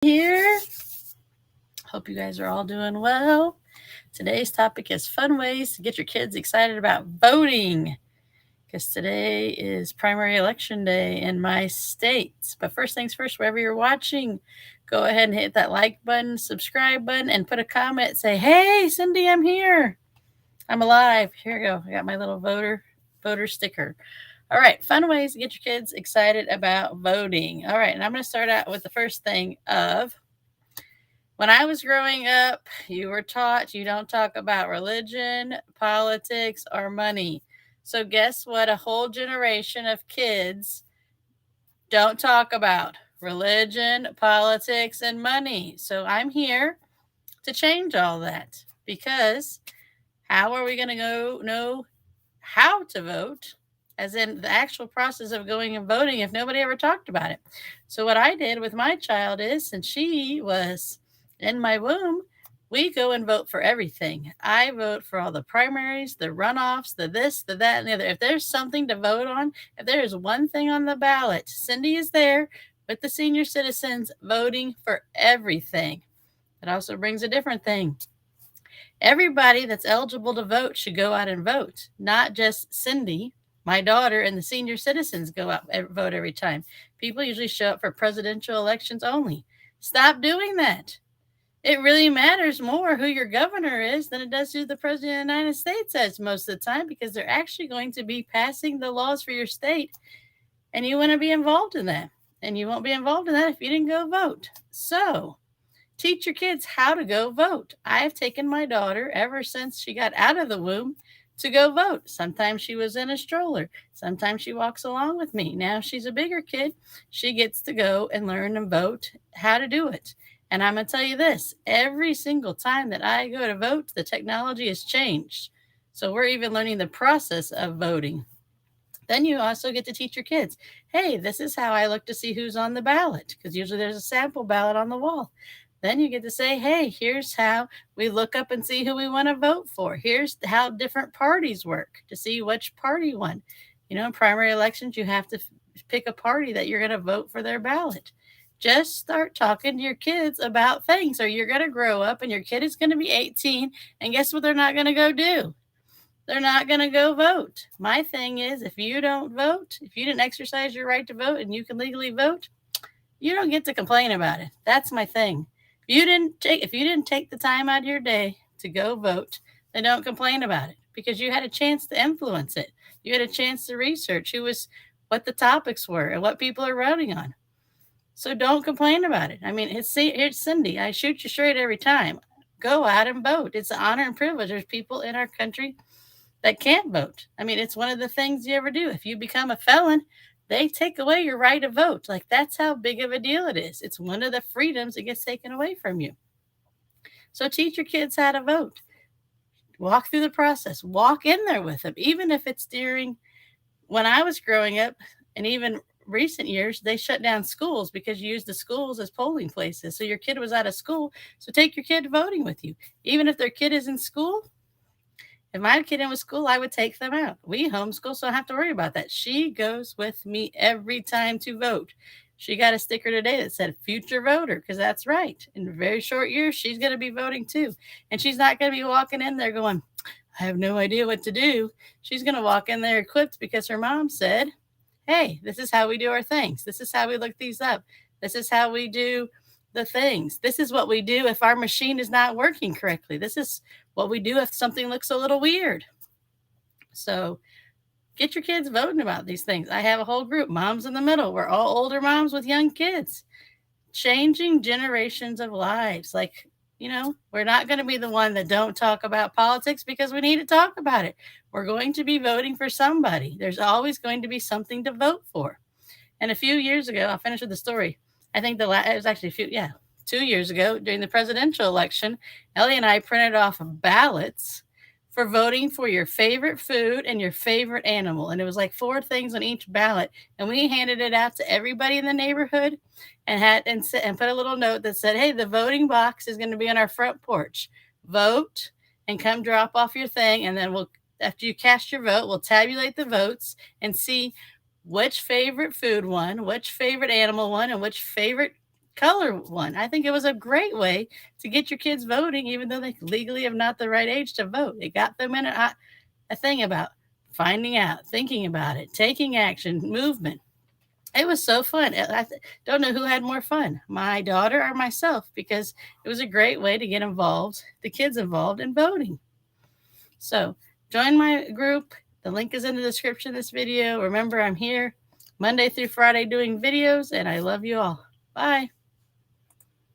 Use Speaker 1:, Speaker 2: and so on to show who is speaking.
Speaker 1: Here. Hope you guys are all doing well. Today's topic is fun ways to get your kids excited about voting because today is primary election day in my state. But first things first, wherever you're watching, go ahead and hit that like button, subscribe button, and put a comment. Say, hey, Cindy, I'm here. I'm alive. Here we go. I got my little voter sticker. All right, fun ways to get your kids excited about voting. All right, and I'm going to start out with the first thing of when I was growing up, you were taught you don't talk about religion, politics, or money. So, guess what? A whole generation of kids don't talk about religion, politics, and money. So, I'm here to change all that because how are we going to know how to vote? As in the actual process of going and voting, if nobody ever talked about it. So, what I did with my child is, since she was in my womb, we go and vote for everything. I vote for all the primaries, the runoffs, the this, the that, and the other. If there's something to vote on, if there is one thing on the ballot, Cindy is there with the senior citizens voting for everything. It also brings a different thing. Everybody that's eligible to vote should go out and vote, not just Cindy, my daughter, and the senior citizens go out and vote every time. People usually show up for presidential elections only. Stop doing that. It really matters more who your governor is than it does who the president of the United States is most of the time, because they're actually going to be passing the laws for your state, and you want to be involved in that. And you won't be involved in that if you didn't go vote. So, teach your kids how to go vote. I have taken my daughter ever since she got out of the womb to go vote. Sometimes she was in a stroller. Sometimes she walks along with me. Now she's a bigger kid. She gets to go and learn and vote how to do it. And I'm going to tell you this, every single time that I go to vote, the technology has changed. So we're even learning the process of voting. Then you also get to teach your kids, hey, this is how I look to see who's on the ballot, because usually there's a sample ballot on the wall. Then you get to say, hey, here's how we look up and see who we want to vote for. Here's how different parties work to see which party won. In primary elections, you have to pick a party that you're going to vote for their ballot. Just start talking to your kids about things, or you're going to grow up and your kid is going to be 18, and guess what they're not going to go do? They're not going to go vote. My thing is, if you don't vote, if you didn't exercise your right to vote and you can legally vote, you don't get to complain about it. That's my thing. If you didn't take the time out of your day to go vote, then don't complain about it, because you had a chance to influence it. You had a chance to research what the topics were and what people are voting on. So don't complain about it. I mean, it's Cindy. I shoot you straight every time. Go out and vote. It's an honor and privilege. There's people in our country that can't vote. I mean, it's one of the things you ever do. If you become a felon, they take away your right to vote. Like, that's how big of a deal it is. It's one of the freedoms that gets taken away from you. So teach your kids how to vote. Walk through the process. Walk in there with them. Even if it's when I was growing up, and even recent years, they shut down schools because you use the schools as polling places. So your kid was out of school. So take your kid voting with you. Even if their kid is in school, if my kid was school, I would take them out. We homeschool, so I don't have to worry about that. She goes with me every time to vote. She got a sticker today that said future voter, because that's right. In a very short years, she's going to be voting too. And she's not going to be walking in there going, I have no idea what to do. She's going to walk in there equipped because her mom said, hey, this is how we do our things. This is how we look these up. This is how we do the things. This is what we do if our machine is not working correctly. This is what we do if something looks a little weird. So get your kids voting about these things. I have a whole group, Moms in the Middle. We're all older moms with young kids. Changing generations of lives. Like, we're not going to be the one that don't talk about politics, because we need to talk about it. We're going to be voting for somebody. There's always going to be something to vote for. And a few years ago, I'll finish with the story. I think it was actually 2 years ago during the presidential election, Ellie and I printed off ballots for voting for your favorite food and your favorite animal. And it was like 4 things on each ballot. And we handed it out to everybody in the neighborhood and put a little note that said, hey, the voting box is going to be on our front porch. Vote and come drop off your thing. And then after you cast your vote, we'll tabulate the votes and see which favorite food won, which favorite animal won, and which favorite color one. I think it was a great way to get your kids voting, even though they legally have not the right age to vote. It got them in a thing about finding out, thinking about it, taking action, movement. It was so fun. I don't know who had more fun, my daughter or myself, because it was a great way to get involved, the kids involved in voting. So join my group. The link is in the description of this video. Remember, I'm here Monday through Friday doing videos, and I love you all. Bye.